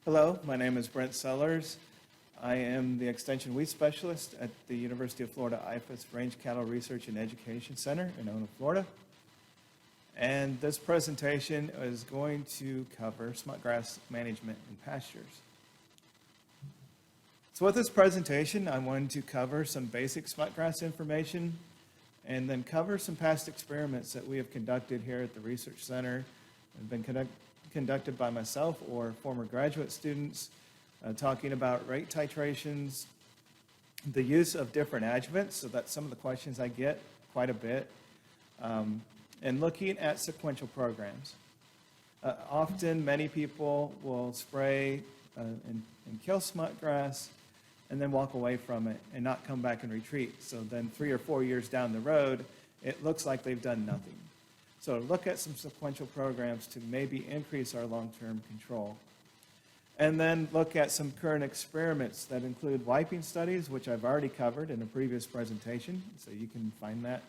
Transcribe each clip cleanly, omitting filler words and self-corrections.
Hello, my name is Brent Sellers. I am the Extension Weed Specialist at the University of Florida IFAS Range Cattle Research and Education Center in Ona, Florida. And this presentation is going to cover smutgrass management in pastures. So with this presentation, I wanted to cover some basic smutgrass information and then cover some past experiments that we have conducted here at the Research Center and been conducted by myself or former graduate students, talking about rate titrations, the use of different adjuvants, so that's some of the questions I get quite a bit, and looking at sequential programs. Often, many people will spray and kill smutgrass and then walk away from it and not come back and retreat. So then 3 or 4 years down the road, it looks like they've done nothing. So look at some sequential programs to maybe increase our long-term control. And then look at some current experiments that include wiping studies, which I've already covered in a previous presentation, so you can find that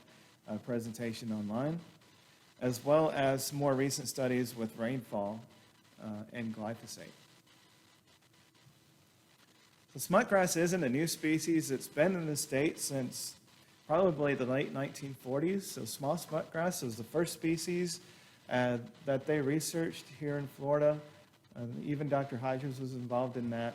presentation online, as well as more recent studies with rainfall and glyphosate. So smutgrass isn't a new species. It's been in the state since probably the late 1940s. So small smutgrass was the first species that they researched here in Florida. Even Dr. Hodges was involved in that.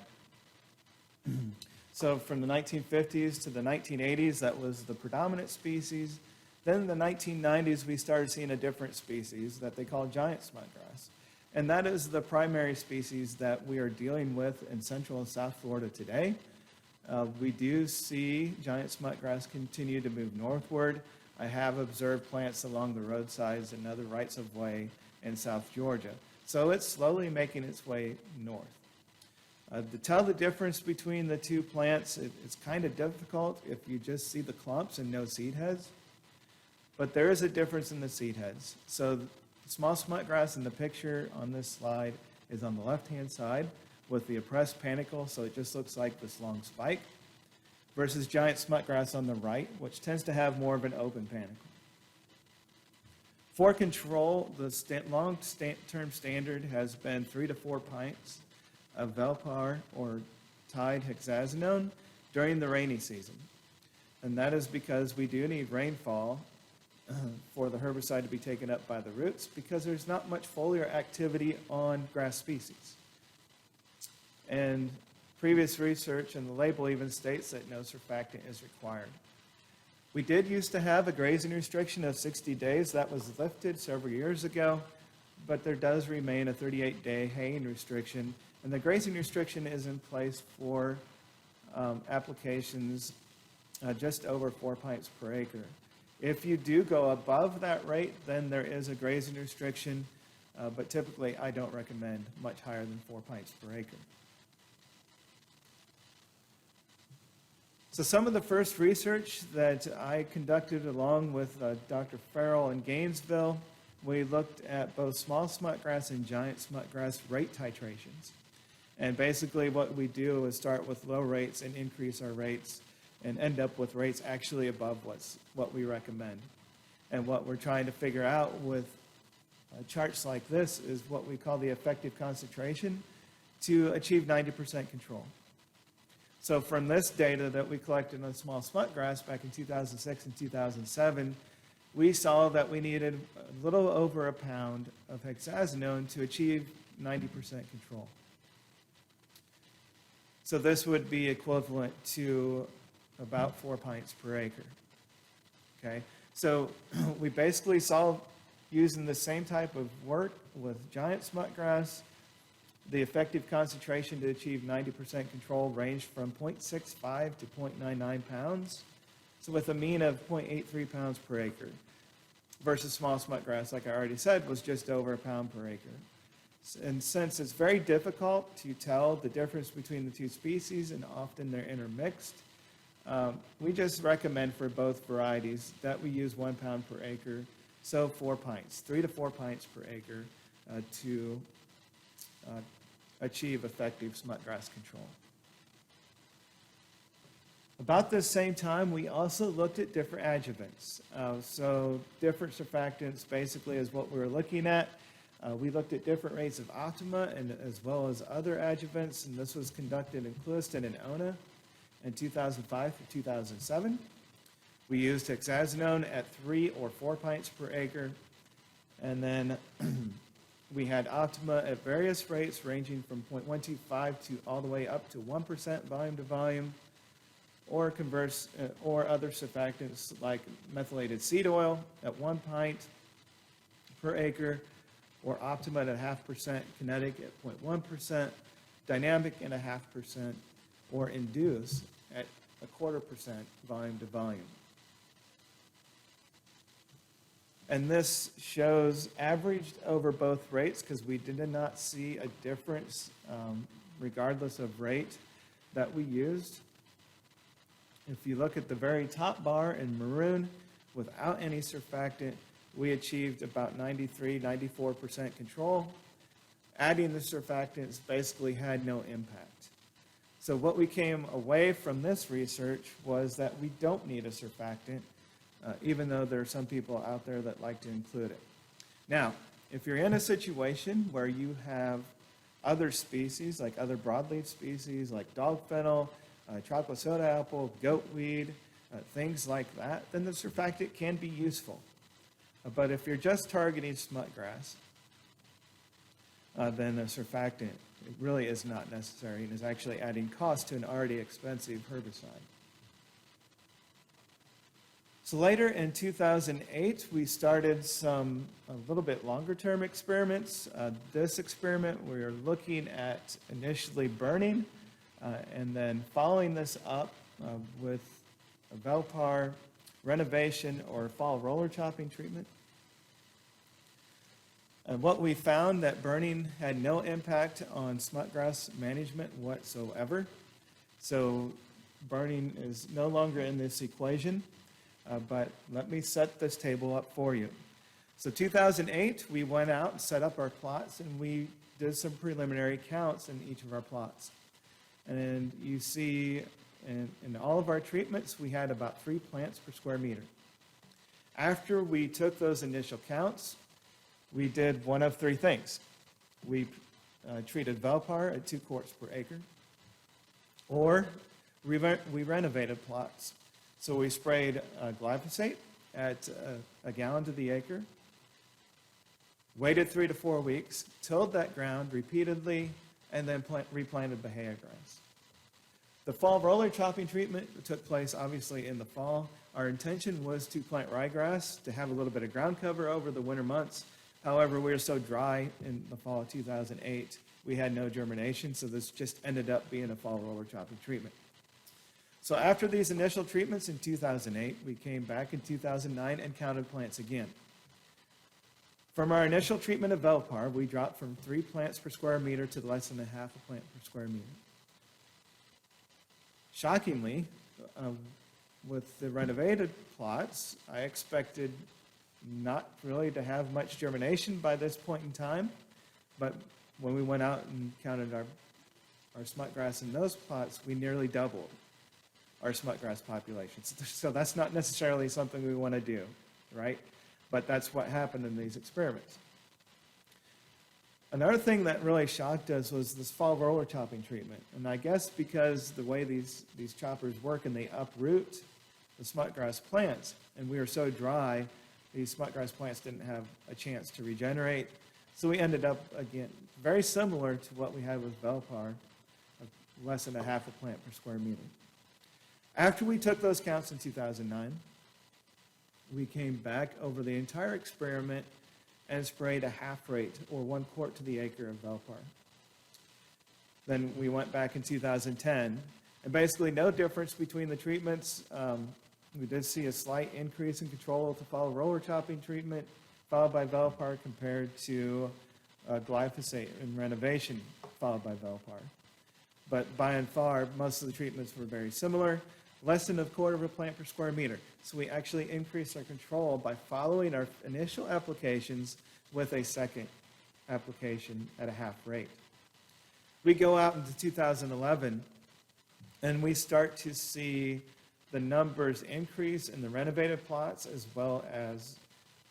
So from the 1950s to the 1980s, that was the predominant species. Then in the 1990s, we started seeing a different species that they call giant smutgrass. And that is the primary species that we are dealing with in Central and South Florida today. We do see giant smutgrass continue to move northward. I have observed plants along the roadsides and other rights of way in South Georgia. So it's slowly making its way north. To tell the difference between the two plants, it's kind of difficult if you just see the clumps and no seed heads. But there is a difference in the seed heads. So the small smutgrass in the picture on this slide is on the left-hand side with the oppressed panicle, so it just looks like this long spike, versus giant smutgrass on the right, which tends to have more of an open panicle. For control, the long-term standard has been 3 to 4 pints of Velpar or Tide Hexazinone during the rainy season. And that is because we do need rainfall for the herbicide to be taken up by the roots because there's not much foliar activity on grass species. And previous research, and the label even states that no surfactant is required. We did used to have a grazing restriction of 60 days. That was lifted several years ago, but there does remain a 38-day haying restriction, and the grazing restriction is in place for applications just over 4 pints per acre. If you do go above that rate, then there is a grazing restriction, but typically I don't recommend much higher than 4 pints per acre. So some of the first research that I conducted along with Dr. Farrell in Gainesville, we looked at both small smutgrass and giant smutgrass rate titrations. And basically what we do is start with low rates and increase our rates and end up with rates actually above what we recommend. And what we're trying to figure out with charts like this is what we call the effective concentration to achieve 90% control. So from this data that we collected on small smutgrass back in 2006 and 2007, we saw that we needed a little over a pound of hexazinone to achieve 90% control. So this would be equivalent to about 4 pints per acre. Okay, so we basically saw using the same type of work with giant smutgrass, the effective concentration to achieve 90% control ranged from 0.65 to 0.99 pounds, so with a mean of 0.83 pounds per acre, versus small smutgrass, like I already said, was just over a pound per acre. And since it's very difficult to tell the difference between the two species, and often they're intermixed, we just recommend for both varieties that we use 1 pound per acre, so 4 pints, 3 to 4 pints per acre to achieve effective smutgrass control. About this same time, we also looked at different adjuvants. So different surfactants basically is what we were looking at. We looked at different rates of Optima and as well as other adjuvants, and this was conducted in Clewiston and Ona in 2005 through 2007. We used Hexazinone at 3 or 4 pints per acre, and then we had Optima at various rates ranging from 0.125 to all the way up to 1% volume to volume, or other surfactants like methylated seed oil at 1 pint per acre, or Optima at 0.5%, kinetic at 0.1%, dynamic at 0.5%, or Induce at 0.25% volume to volume. And this shows averaged over both rates because we did not see a difference regardless of rate that we used. If you look at the very top bar in maroon, without any surfactant, we achieved about 93-94% control. Adding the surfactants basically had no impact. So what we came away from this research was that we don't need a surfactant, even though there are some people out there that like to include it. Now, if you're in a situation where you have other species, like other broadleaf species, like dog fennel, chocolate soda apple, goatweed, things like that, then the surfactant can be useful. But if you're just targeting smutgrass, then a surfactant really is not necessary and is actually adding cost to an already expensive herbicide. So later in 2008, we started some a little bit longer term experiments. This experiment, we were looking at initially burning and then following this up with a Velpar renovation or fall roller chopping treatment. And what we found that burning had no impact on smutgrass management whatsoever. So burning is no longer in this equation, but let me set this table up for you. So 2008, we went out and set up our plots, and we did some preliminary counts in each of our plots. And you see in all of our treatments, we had about 3 plants per square meter. After we took those initial counts, we did one of 3 things. We treated Velpar at 2 quarts per acre, or we renovated plots. So we sprayed glyphosate at a gallon to the acre, waited 3 to 4 weeks, tilled that ground repeatedly, and then replanted Bahiagrass. The fall roller chopping treatment took place obviously in the fall. Our intention was to plant ryegrass to have a little bit of ground cover over the winter months. However, we were so dry in the fall of 2008, we had no germination, so this just ended up being a fall roller chopping treatment. So after these initial treatments in 2008, we came back in 2009 and counted plants again. From our initial treatment of Velpar, we dropped from 3 plants per square meter to less than 0.5 plant per square meter. Shockingly, with the renovated plots, I expected not really to have much germination by this point in time, but when we went out and counted our smutgrass in those plots, we nearly doubled our smutgrass populations. So that's not necessarily something we want to do, right? But that's what happened in these experiments. Another thing that really shocked us was this fall roller chopping treatment. And I guess because the way these choppers work and they uproot the smutgrass plants, and we were so dry, these smutgrass plants didn't have a chance to regenerate. So we ended up, again, very similar to what we had with Velpar, of less than 0.5 plant per square meter. After we took those counts in 2009, we came back over the entire experiment and sprayed a half rate, or 1 quart to the acre of Velpar. Then we went back in 2010, and basically no difference between the treatments. We did see a slight increase in control with the fall roller chopping treatment, followed by Velpar, compared to glyphosate and renovation, followed by Velpar. But by and far, most of the treatments were very similar, less than 1/4 plant per square meter. So we actually increased our control by following our initial applications with a second application at a half rate. We go out into 2011, and we start to see the numbers increase in the renovated plots as well as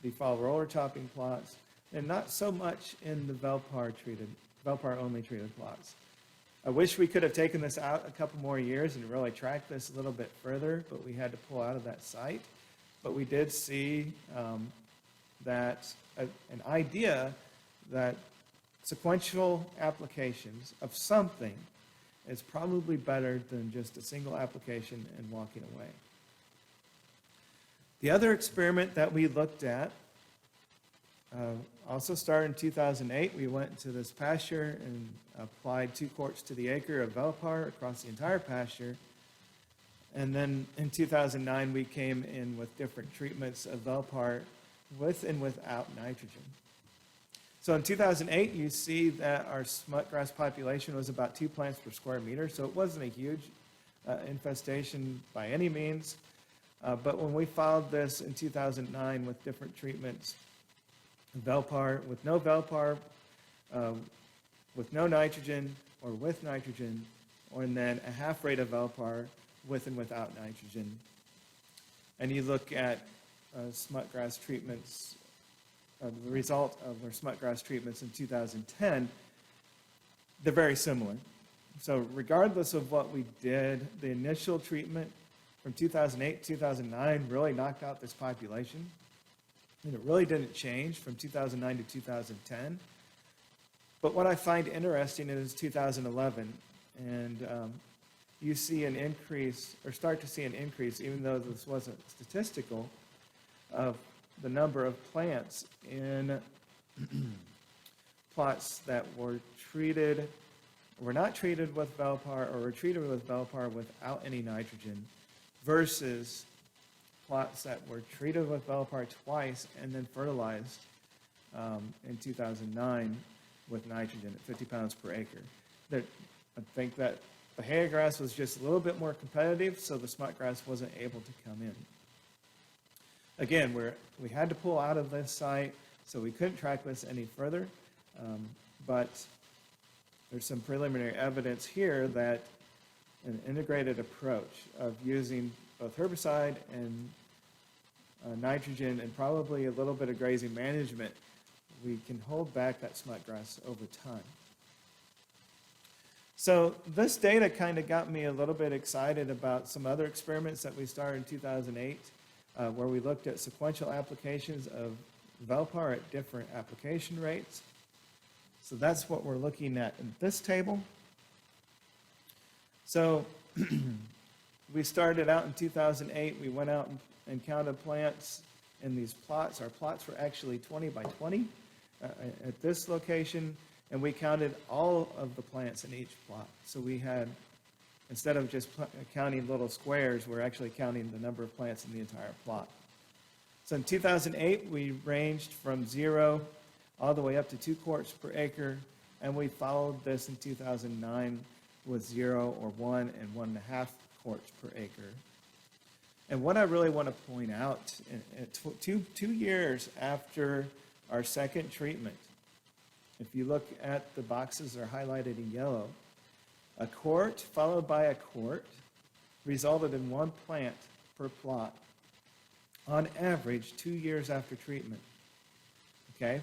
the fall roller chopping plots. and not so much in the Velpar-only treated plots. I wish we could have taken this out a couple more years and really tracked this a little bit further, but we had to pull out of that site. But we did see that an idea that sequential applications of something is probably better than just a single application and walking away. The other experiment that we looked at also started in 2008. We went to this pasture and applied 2 quarts to the acre of Velpar across the entire pasture. And then in 2009, we came in with different treatments of Velpar with and without nitrogen. So in 2008, you see that our smutgrass population was about 2 plants per square meter, so it wasn't a huge infestation by any means. But when we followed this in 2009 with different treatments, Velpar, with no Velpar, with no nitrogen, or with nitrogen, and then a half rate of Velpar with and without nitrogen. And you look at smutgrass treatments, the result of our smutgrass treatments in 2010, they're very similar. So regardless of what we did, the initial treatment from 2008 to 2009 really knocked out this population. And it really didn't change from 2009 to 2010. But what I find interesting is 2011, and you see an increase, or start to see an increase, even though this wasn't statistical, of the number of plants in plots that were treated, were not treated with Velpar, or were treated with Velpar without any nitrogen, versus plots that were treated with Velpar twice and then fertilized in 2009 with nitrogen at 50 pounds per acre. I think that Bahiagrass was just a little bit more competitive, so the smutgrass wasn't able to come in. Again, we had to pull out of this site, so we couldn't track this any further, but there's some preliminary evidence here that an integrated approach of using both herbicide and nitrogen and probably a little bit of grazing management, we can hold back that smutgrass over time. So this data kind of got me a little bit excited about some other experiments that we started in 2008, where we looked at sequential applications of Velpar at different application rates. So that's what we're looking at in this table. So we started out in 2008. We went out and counted plants in these plots. Our plots were actually 20 by 20 at this location, and we counted all of the plants in each plot. So we had, instead of just counting little squares, we're actually counting the number of plants in the entire plot. So in 2008, we ranged from 0 all the way up to 2 quarts per acre, and we followed this in 2009 with 0 or 1 and 1.5 quarts per acre. And what I really want to point out, two years after our second treatment, if you look at the boxes that are highlighted in yellow, a quart followed by a quart resulted in 1 plant per plot on average 2 years after treatment. Okay?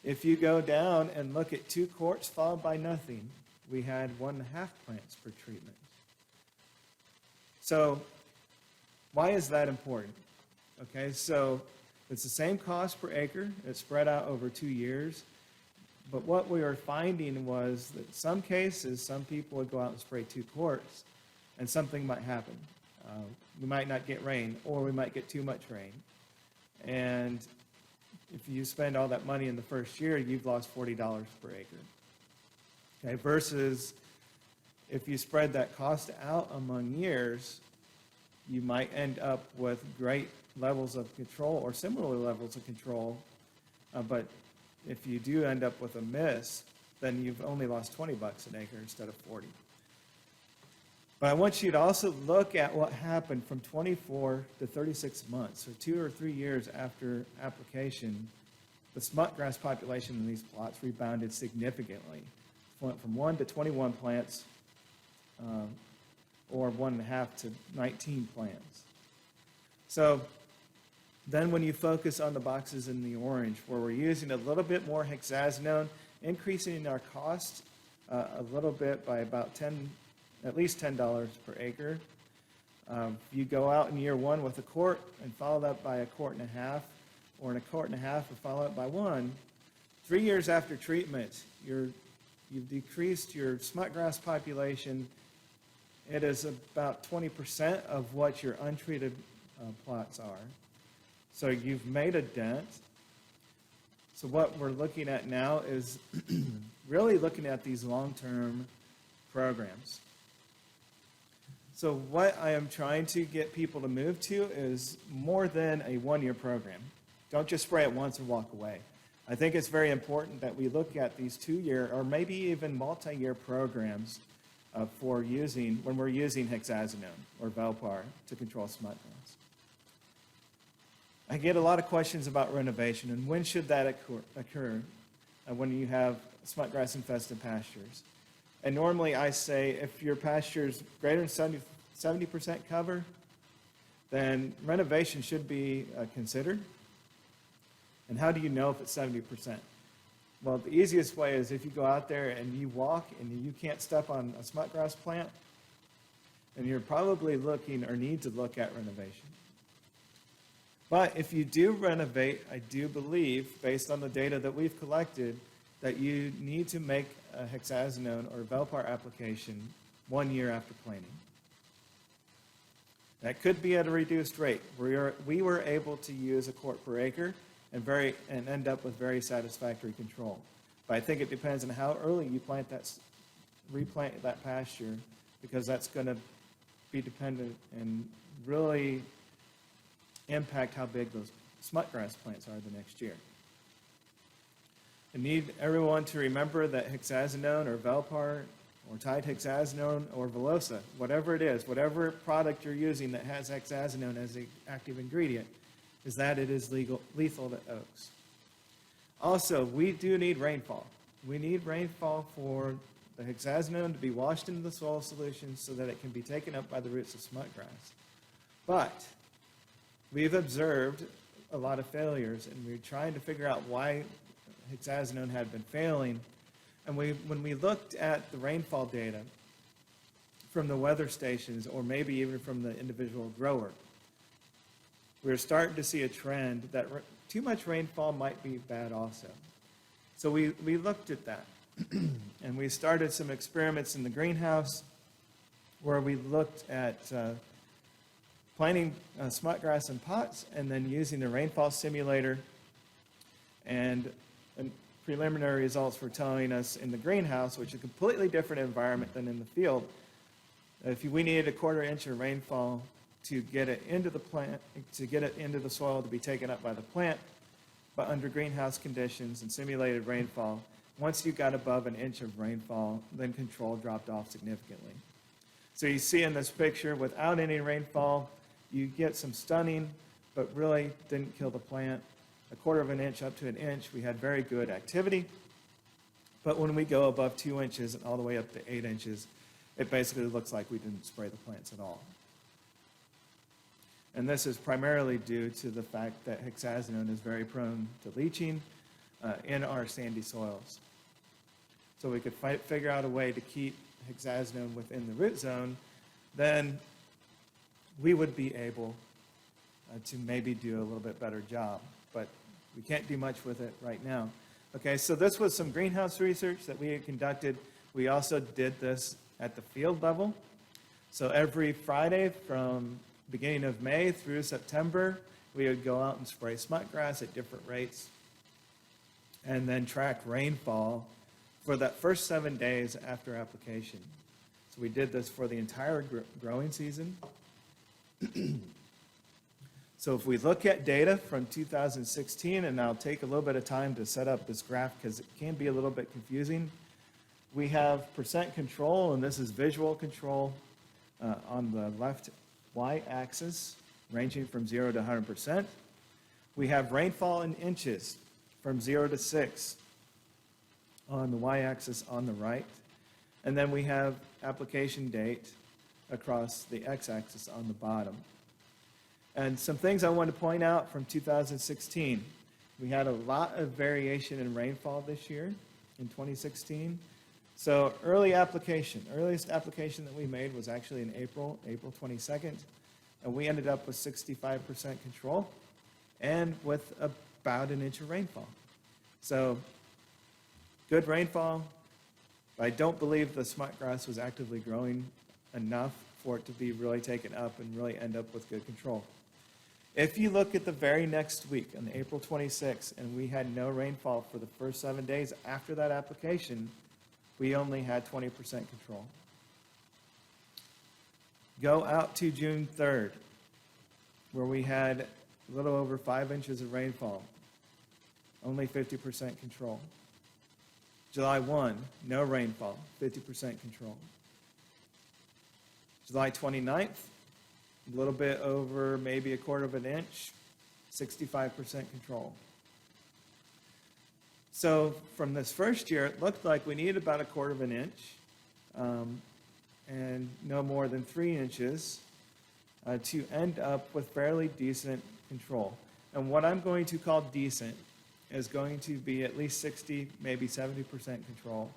If you go down and look at 2 quarts followed by nothing, we had 1.5 plants per treatment. So why is that important? Okay, so it's the same cost per acre. It's spread out over 2 years. But what we were finding was that in some cases, some people would go out and spray 2 quarts, and something might happen. We might not get rain, or we might get too much rain. And if you spend all that money in the first year, you've lost $40 per acre. Okay, versus if you spread that cost out among years, you might end up with great levels of control or similar levels of control, but if you do end up with a miss, then you've only lost 20 bucks an acre instead of 40. But I want you to also look at what happened from 24 to 36 months, so 2 or 3 years after application. The smutgrass population in these plots rebounded significantly. Went from 1 to 21 plants, or 1.5 to 19 plants. So Then when you focus on the boxes in the orange, where we're using a little bit more hexazinone, increasing our cost a little bit by about at least $10 per acre. You go out in year 1 with a quart and follow that by a quart and a half, or in a quart and a half and follow it by 1. 3 years after treatment, you've decreased your smutgrass population. It is about 20% of what your untreated plots are. So you've made a dent. So what we're looking at now is really looking at these long-term programs. So what I am trying to get people to move to is more than a 1-year program. Don't just spray it once and walk away. I think it's very important that we look at these 2-year or maybe even multi-year programs when we're using hexazinone or Velpar to control smutgrass. I get a lot of questions about renovation and when should that occur when you have smutgrass infested pastures. And normally I say if your pasture is greater than 70% cover, then renovation should be considered. And how do you know if it's 70%? Well, the easiest way is if you go out there and you walk and you can't step on a smutgrass plant, then you're probably looking or need to look at renovation. But if you do renovate, I do believe, based on the data that we've collected, that you need to make a hexazinone or Velpar application 1 year after planting. That could be at a reduced rate. We were able to use a quart per acre and end up with very satisfactory control. But I think it depends on how early you replant that pasture, because that's going to be dependent and really impact how big those smutgrass plants are the next year. I need everyone to remember that hexazinone or Velpar or Tide hexazinone or Velosa, whatever it is, whatever product you're using that has hexazinone as the active ingredient, is that it is lethal to oaks. Also, we do need rainfall. We need rainfall for the hexazinone to be washed into the soil solution so that it can be taken up by the roots of smutgrass. But we've observed a lot of failures, and we're trying to figure out why hexazinone had been failing. And when we looked at the rainfall data from the weather stations, or maybe even from the individual grower, we're starting to see a trend that too much rainfall might be bad also. So we looked at that, and we started some experiments in the greenhouse where we looked at planting smutgrass in pots and then using the rainfall simulator, and preliminary results were telling us in the greenhouse, which is a completely different environment than in the field, if we needed a 1/4 inch of rainfall to get it into the plant, to get it into the soil to be taken up by the plant, but under greenhouse conditions and simulated rainfall, once you got above 1 inch of rainfall, then control dropped off significantly. So you see in this picture, without any rainfall, you get some stunning, but really didn't kill the plant. 1/4 inch up to 1 inch, we had very good activity. But when we go above 2 inches and all the way up to 8 inches, it basically looks like we didn't spray the plants at all. And this is primarily due to the fact that hexazinone is very prone to leaching in our sandy soils. So we could figure out a way to keep hexazinone within the root zone, then we would be able to maybe do a little bit better job. But we can't do much with it right now. Okay, so this was some greenhouse research that we had conducted. We also did this at the field level. So every Friday from beginning of May through September, we would go out and spray smutgrass at different rates and then track rainfall for that first 7 days after application. So we did this for the entire growing season. So if we look at data from 2016, and I'll take a little bit of time to set up this graph because it can be a little bit confusing. We have percent control, and this is visual control on the left y-axis, ranging from 0 to 100%. We have rainfall in inches from 0 to 6 on the y-axis on the right. And then we have application date across the x-axis on the bottom. And some things I want to point out from 2016. We had a lot of variation in rainfall this year in 2016. So earliest application that we made was actually in April 22nd, and we ended up with 65% control and with about an inch of rainfall. So good rainfall, but I don't believe the smutgrass was actively growing enough for it to be really taken up and really end up with good control. If you look at the very next week, on April 26th, and we had no rainfall for the first 7 days after that application, we only had 20% control. Go out to June 3rd, where we had a little over 5 inches of rainfall, only 50% control. July 1, no rainfall, 50% control. July 29th, a little bit over maybe a quarter of an inch, 65% control. So from this first year, it looked like we needed about a quarter of an inch and no more than 3 inches to end up with fairly decent control. And what I'm going to call decent is going to be at least 60, maybe 70% control.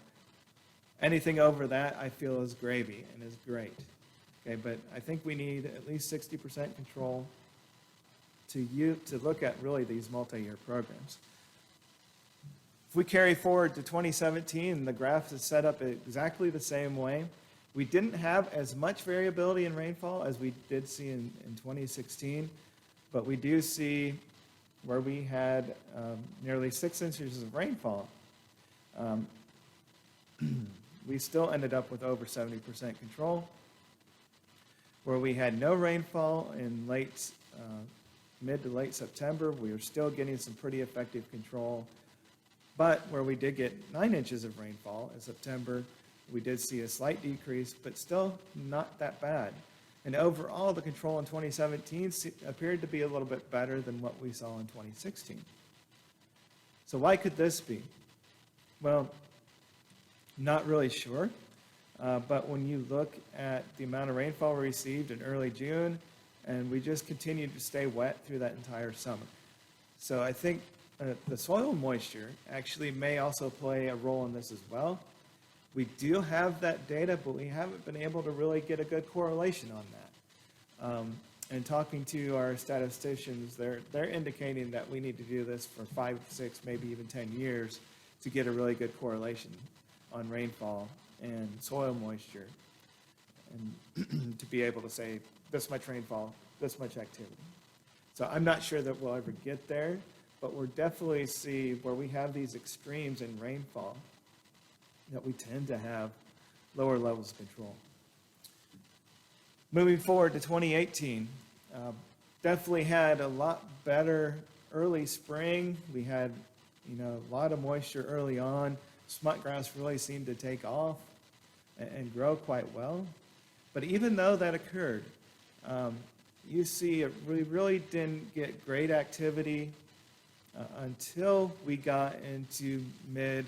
Anything over that I feel is gravy and is great. Okay, but I think we need at least 60% control to look at really these multi-year programs. If we carry forward to 2017, the graph is set up exactly the same way. We didn't have as much variability in rainfall as we did see in 2016, but we do see where we had nearly 6 inches of rainfall. We still ended up with over 70% control. Where we had no rainfall in mid to late September, we were still getting some pretty effective control. But where we did get 9 inches of rainfall in September, we did see a slight decrease, but still not that bad. And overall, the control in 2017 appeared to be a little bit better than what we saw in 2016. So why could this be? Well, not really sure. But when you look at the amount of rainfall we received in early June, and we just continued to stay wet through that entire summer. So I think the soil moisture actually may also play a role in this as well. We do have that data, but we haven't been able to really get a good correlation on that. And talking to our statisticians, they're indicating that we need to do this for 5, 6, maybe even 10 years to get a really good correlation on rainfall and soil moisture, and to be able to say this much rainfall, this much activity. So I'm not sure that we'll ever get there, but we'll definitely see where we have these extremes in rainfall that we tend to have lower levels of control. Moving forward to 2018, definitely had a lot better early spring. We had a lot of moisture early on. Smutgrass really seemed to take off and grow quite well. But even though that occurred, you see we really didn't get great activity until we got into mid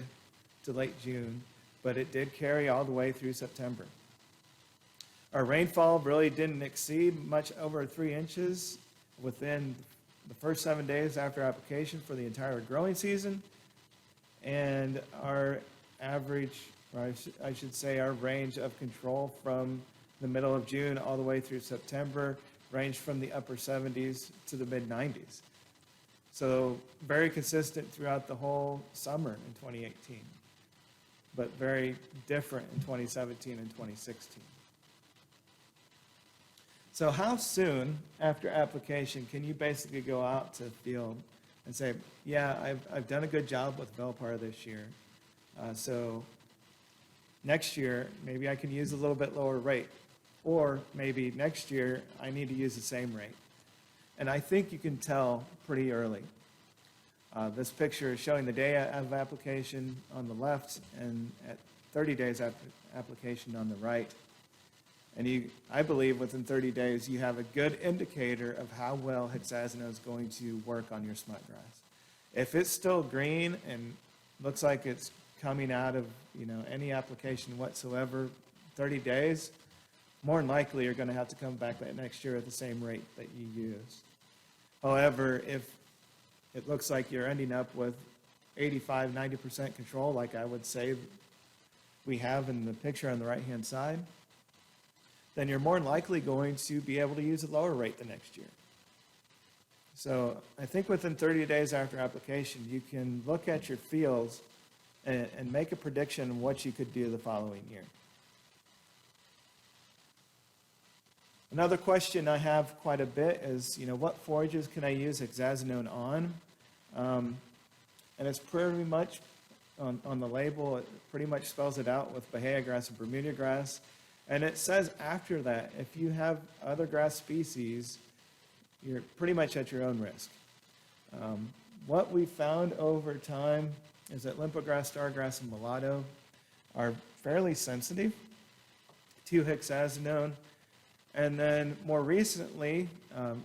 to late June, but it did carry all the way through September. Our rainfall really didn't exceed much over 3 inches within the first 7 days after application for the entire growing season. And our average, or I should say our range of control from the middle of June all the way through September ranged from the upper 70s to the mid 90s. So very consistent throughout the whole summer in 2018, but very different in 2017 and 2016. So how soon after application can you basically go out to the field and say, yeah, I've done a good job with Velpar this year. So next year, maybe I can use a little bit lower rate. Or maybe next year, I need to use the same rate. And I think you can tell pretty early. This picture is showing the day of application on the left and at 30 days after application on the right. And I believe within 30 days, you have a good indicator of how well Hexazinone is going to work on your smutgrass. If it's still green and looks like it's coming out of any application whatsoever, 30 days, more than likely you're going to have to come back that next year at the same rate that you used. However, if it looks like you're ending up with 85, 90% control, like I would say we have in the picture on the right-hand side, then you're more than likely going to be able to use a lower rate the next year. So I think within 30 days after application, you can look at your fields and make a prediction of what you could do the following year. Another question I have quite a bit is, what forages can I use Hexazinone on? And it's pretty much, on the label, it pretty much spells it out with Bahiagrass and Bermuda grass. And it says after that, if you have other grass species, you're pretty much at your own risk. What we found over time is that limpet-grass, stargrass, and mulatto are fairly sensitive to Hexazinone. And then more recently,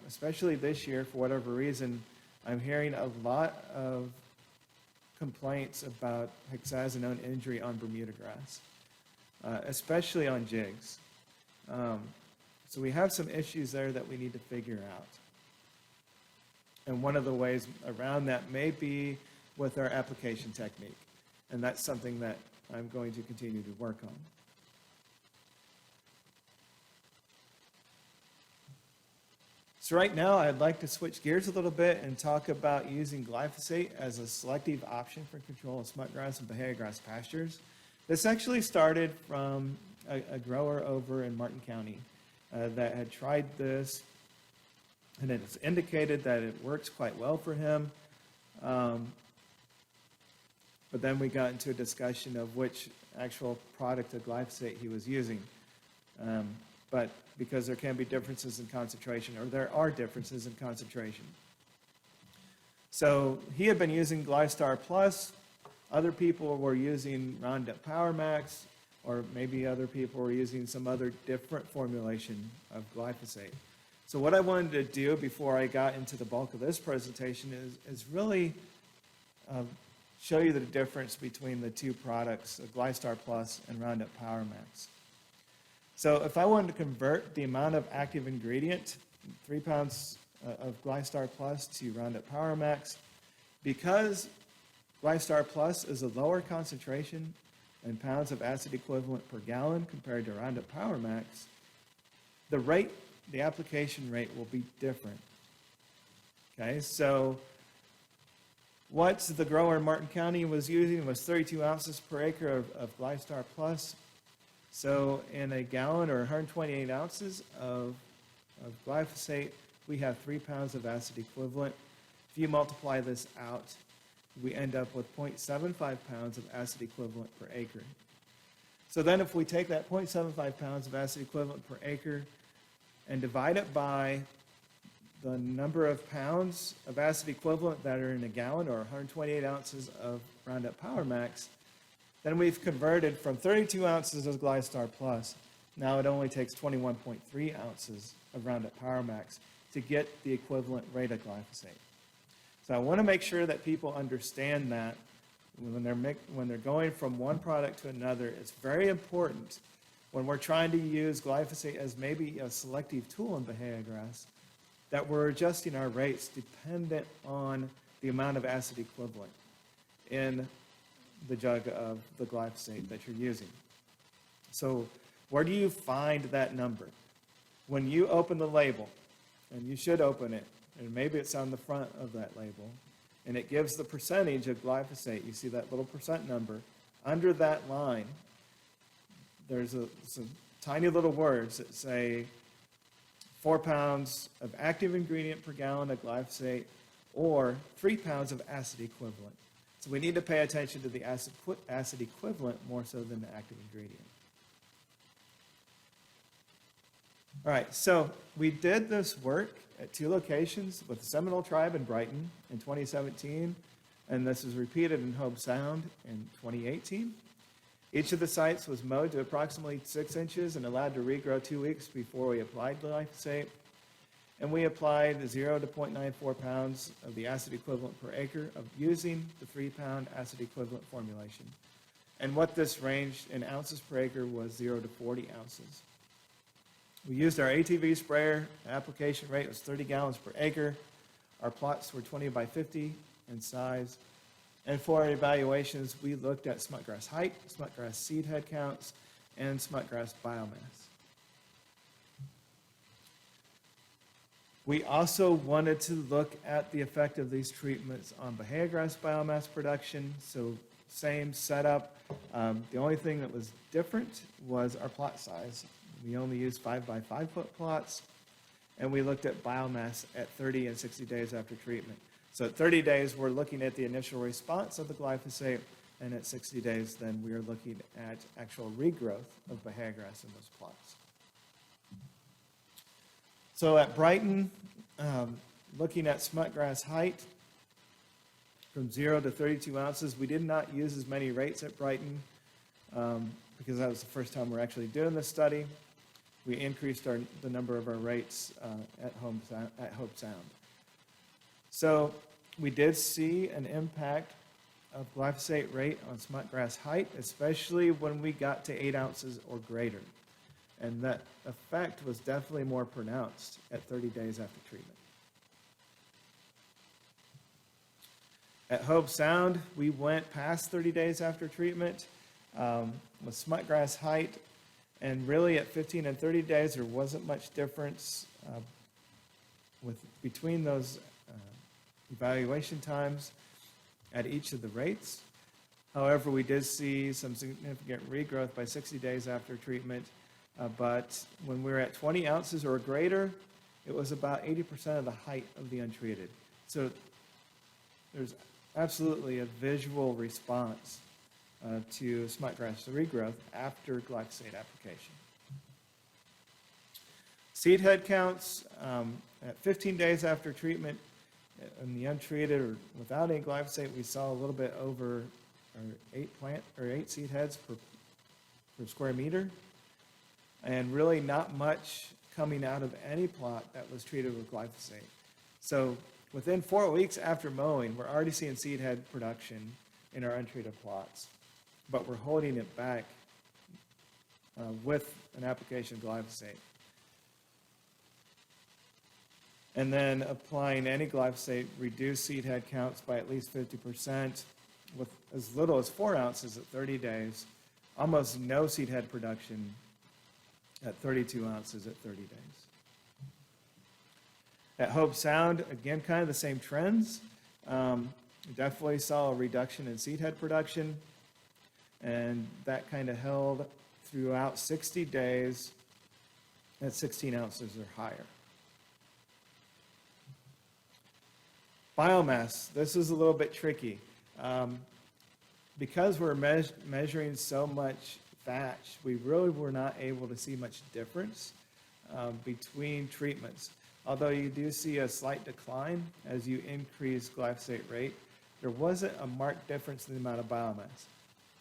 especially this year, for whatever reason, I'm hearing a lot of complaints about Hexazinone injury on Bermuda grass, especially on jigs. So we have some issues there that we need to figure out. And one of the ways around that may be with our application technique. And that's something that I'm going to continue to work on. So right now, I'd like to switch gears a little bit and talk about using glyphosate as a selective option for control of smutgrass and Bahiagrass pastures. This actually started from a grower over in Martin County that had tried this, and it has indicated that it works quite well for him. But then we got into a discussion of which actual product of glyphosate he was using. But because there can be differences in concentration, or there are differences in concentration. So he had been using Glystar Plus. Other people were using Roundup Power Max, or maybe other people were using some other different formulation of glyphosate. So what I wanted to do before I got into the bulk of this presentation is really show you the difference between the two products, Glystar Plus and Roundup Power Max. So if I wanted to convert the amount of active ingredient, 3 pounds of Glystar Plus to Roundup Power Max, because Glystar Plus is a lower concentration in pounds of acid equivalent per gallon compared to Roundup Power Max, the application rate will be different. Okay, so what the grower in Martin County was using was 32 ounces per acre of Glystar Plus. So in a gallon, or 128 ounces of glyphosate, we have 3 pounds of acid equivalent. If you multiply this out, we end up with 0.75 pounds of acid equivalent per acre. So then if we take that 0.75 pounds of acid equivalent per acre and divide it by the number of pounds of acid equivalent that are in a gallon, or 128 ounces of Roundup Power Max, then we've converted from 32 ounces of Glystar Plus. Now it only takes 21.3 ounces of Roundup Power Max to get the equivalent rate of glyphosate. So I want to make sure that people understand that when they're going from one product to another, it's very important when we're trying to use glyphosate as maybe a selective tool in Bahiagrass, that we're adjusting our rates dependent on the amount of acid equivalent in the jug of the glyphosate that you're using. So where do you find that number? When you open the label, and you should open it, and maybe it's on the front of that label, and it gives the percentage of glyphosate. You see that little percent number. Under that line, there's some tiny little words that say 4 pounds of active ingredient per gallon of glyphosate, or 3 pounds of acid equivalent. So we need to pay attention to the acid equivalent more so than the active ingredient. All right, so we did this work at 2 locations with the Seminole Tribe in Brighton in 2017, and this is repeated in Hobe Sound in 2018. Each of the sites was mowed to approximately 6 inches and allowed to regrow 2 weeks before we applied glyphosate. And we applied 0 to 0.94 pounds of the acid equivalent per acre of using the 3-pound acid equivalent formulation. And what this ranged in ounces per acre was 0 to 40 ounces. We used our ATV sprayer. Application rate was 30 gallons per acre. Our plots were 20 by 50 in size. And for our evaluations, we looked at smutgrass height, smutgrass seed head counts, and smutgrass biomass. We also wanted to look at the effect of these treatments on Bahiagrass biomass production. So same setup. The only thing that was different was our plot size. We only used 5 by 5 foot plots, and we looked at biomass at 30 and 60 days after treatment. So at 30 days, we're looking at the initial response of the glyphosate, and at 60 days, then we are looking at actual regrowth of Bahiagrass in those plots. So at Brighton, looking at smutgrass height from 0 to 32 ounces, we did not use as many rates at Brighton because that was the first time we're actually doing this study. We increased the number of our rates at Hobe Sound. So we did see an impact of glyphosate rate on smutgrass height, especially when we got to 8 ounces or greater. And that effect was definitely more pronounced at 30 days after treatment. At Hobe Sound, we went past 30 days after treatment with smutgrass height, and really at 15 and 30 days, there wasn't much difference between those evaluation times at each of the rates. However, we did see some significant regrowth by 60 days after treatment, but when we were at 20 ounces or greater, it was about 80% of the height of the untreated. So there's absolutely a visual response to smutgrass regrowth after glyphosate application. Seed head counts at 15 days after treatment in the untreated or without any glyphosate, we saw a little bit over 8 seed heads per square meter, and really not much coming out of any plot that was treated with glyphosate. So within 4 weeks after mowing, we're already seeing seed head production in our untreated plots, but we're holding it back with an application of glyphosate. And then applying any glyphosate reduced seed head counts by at least 50% with as little as 4 ounces at 30 days, almost no seed head production at 32 ounces at 30 days. At Hobe Sound, again, kind of the same trends. We definitely saw a reduction in seed head production, and that kind of held throughout 60 days at 16 ounces or higher. Biomass, this is a little bit tricky. Because we're measuring so much thatch, we really were not able to see much difference between treatments. Although you do see a slight decline as you increase glyphosate rate, there wasn't a marked difference in the amount of biomass.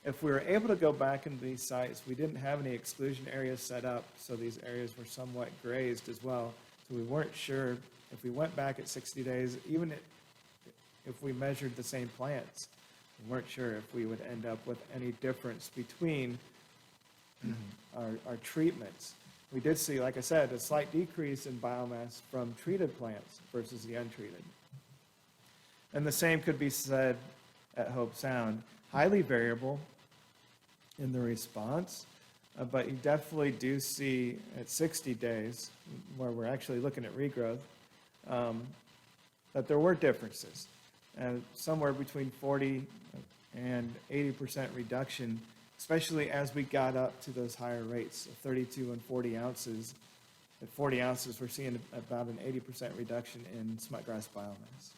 If we were able to go back into these sites, we didn't have any exclusion areas set up, so these areas were somewhat grazed as well. So we weren't sure if we went back at 60 days, even if we measured the same plants, we weren't sure if we would end up with any difference between our treatments. We did see, like I said, a slight decrease in biomass from treated plants versus the untreated. And the same could be said at Hobe Sound. Highly variable in the response, but you definitely do see at 60 days, where we're actually looking at regrowth, that there were differences. And somewhere between 40 and 80% reduction, especially as we got up to those higher rates of 32 and 40 ounces. At 40 ounces, we're seeing about an 80% reduction in smutgrass biomass.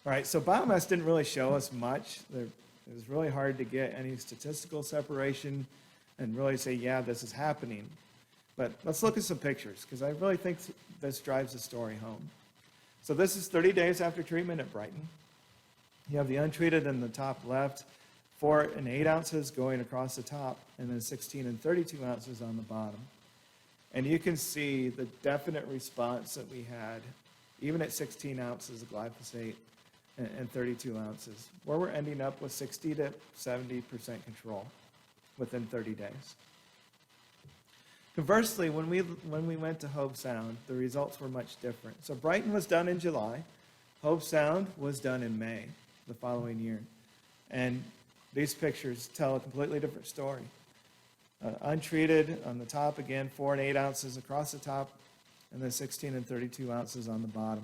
All right, so biomass didn't really show us much. It was really hard to get any statistical separation and really say, yeah, this is happening. But let's look at some pictures, because I really think this drives the story home. So this is 30 days after treatment at Brighton. You have the untreated in the top left, 4 and 8 ounces going across the top, and then 16 and 32 ounces on the bottom. And you can see the definite response that we had, even at 16 ounces of glyphosate and 32 ounces, where we're ending up with 60 to 70% control within 30 days. Conversely, when we went to Hobe Sound, the results were much different. So Brighton was done in July. Hobe Sound was done in May the following year. And these pictures tell a completely different story. Untreated on the top, again, 4 and 8 ounces across the top, and then 16 and 32 ounces on the bottom.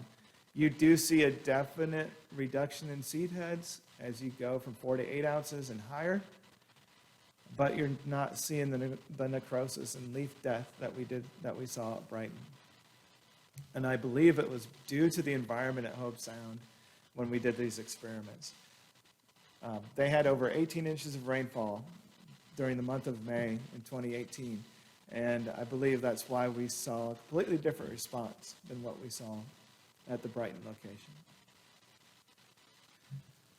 You do see a definite reduction in seed heads as you go from 4 to 8 ounces and higher, but you're not seeing the necrosis and leaf death that we saw at Brighton. And I believe it was due to the environment at Hobe Sound when we did these experiments. They had over 18 inches of rainfall during the month of May in 2018. And I believe that's why we saw a completely different response than what we saw at the Brighton location.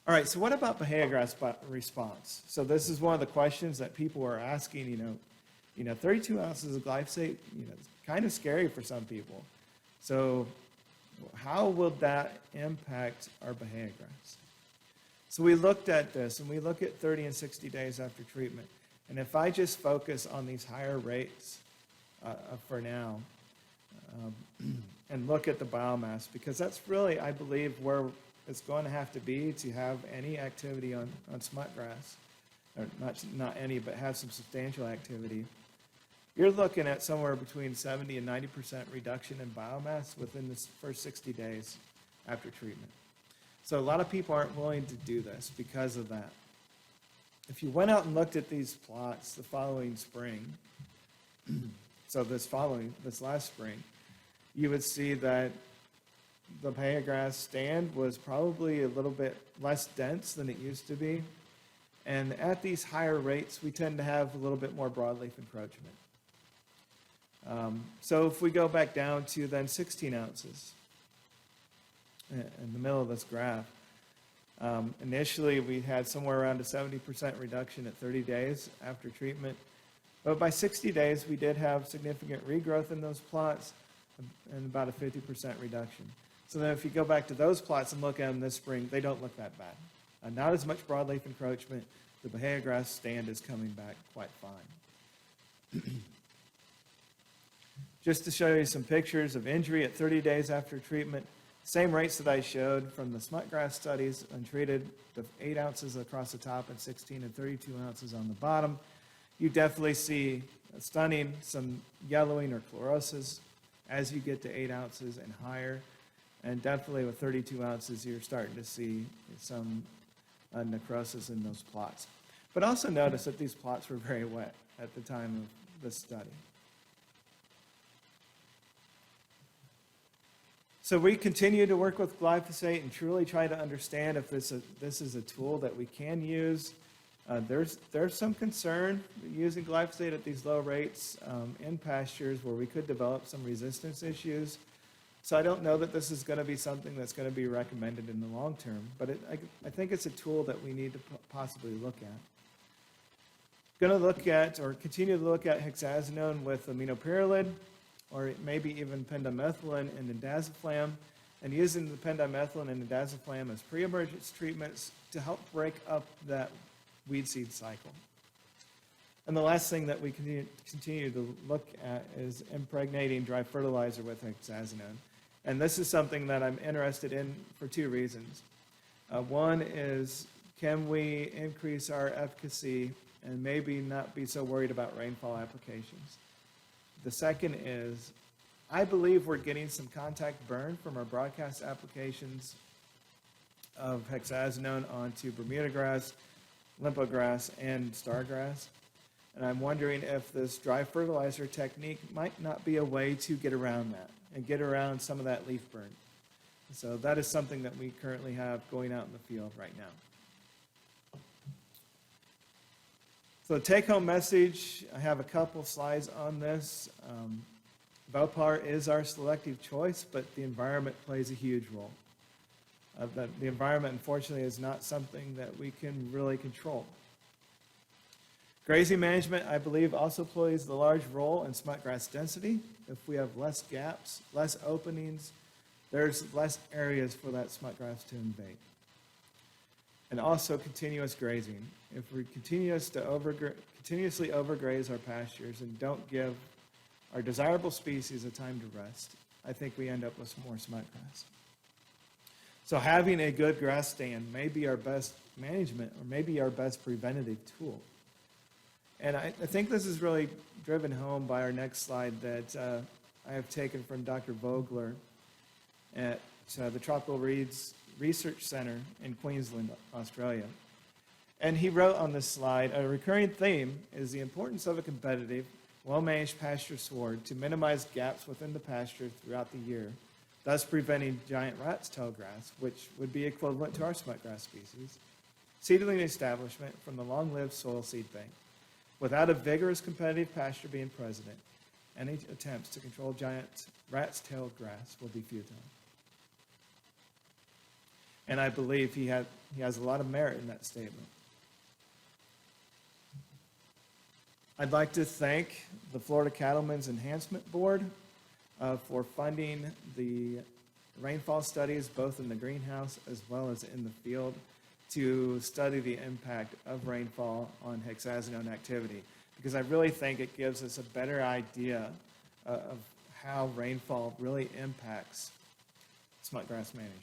All right, so what about Bahiagrass response? So this is one of the questions that people are asking, 32 ounces of glyphosate, it's kind of scary for some people. So how will that impact our Bahiagrass? So we looked at this, and we look at 30 and 60 days after treatment. And if I just focus on these higher rates for now, and look at the biomass, because that's really, I believe, where it's going to have to be to have any activity on smutgrass, or not any, but have some substantial activity. You're looking at somewhere between 70 and 90% reduction in biomass within the first 60 days after treatment. So a lot of people aren't willing to do this because of that. If you went out and looked at these plots the following spring, so this last spring, you would see that the Bahiagrass stand was probably a little bit less dense than it used to be. And at these higher rates, we tend to have a little bit more broadleaf encroachment. So if we go back down to then 16 ounces in the middle of this graph, initially we had somewhere around a 70% reduction at 30 days after treatment. But by 60 days, we did have significant regrowth in those plots and about a 50% reduction. So then if you go back to those plots and look at them this spring, they don't look that bad. Not as much broadleaf encroachment. The Bahiagrass stand is coming back quite fine. Just to show you some pictures of injury at 30 days after treatment, same rates that I showed from the smutgrass studies, untreated, the 8 ounces across the top and 16 and 32 ounces on the bottom. You definitely see some yellowing or chlorosis as you get to 8 ounces and higher. And definitely with 32 ounces, you're starting to see some necrosis in those plots. But also notice that these plots were very wet at the time of this study. So we continue to work with glyphosate and truly try to understand if this is a tool that we can use. There's some concern using glyphosate at these low rates in pastures where we could develop some resistance issues. So I don't know that this is going to be something that's going to be recommended in the long term, but I think it's a tool that we need to possibly look at. Going to look at, or continue to look at, hexazinone with aminopyrrolid, or maybe even pendimethalin and indaziflam, and using the pendimethalin and indaziflam as pre-emergence treatments to help break up that weed seed cycle. And the last thing that we continue to look at is impregnating dry fertilizer with hexazinone. And this is something that I'm interested in for 2 reasons. One is, can we increase our efficacy and maybe not be so worried about rainfall applications? The second is, I believe we're getting some contact burn from our broadcast applications of hexazinone onto Bermuda grass, limpo grass, and stargrass. And I'm wondering if this dry fertilizer technique might not be a way to get around that and get around some of that leaf burn. So that is something that we currently have going out in the field right now. So the take-home message, I have a couple slides on this. Velpar is our selective choice, but the environment plays a huge role. The environment, unfortunately, is not something that we can really control. Grazing management, I believe, also plays a large role in smutgrass density. If we have less gaps, less openings, there's less areas for that smutgrass to invade. And also continuous grazing. If we continuously overgraze our pastures and don't give our desirable species a time to rest, I think we end up with some more smutgrass. So having a good grass stand may be our best management or maybe our best preventative tool. And I think this is really driven home by our next slide that I have taken from Dr. Vogler at the Tropical Reeds Research Center in Queensland, Australia. And he wrote on this slide, a recurring theme is the importance of a competitive, well-managed pasture sward to minimize gaps within the pasture throughout the year, thus preventing giant rat's tail grass, which would be equivalent to our smutgrass species, seedling establishment from the long-lived soil seed bank. Without a vigorous competitive pasture being present, any attempts to control giant rat's tail grass will be futile. And I believe he has a lot of merit in that statement. I'd like to thank the Florida Cattlemen's Enhancement Board for funding the rainfall studies, both in the greenhouse as well as in the field, to study the impact of rainfall on hexazinone activity, because I really think it gives us a better idea of how rainfall really impacts smutgrass management.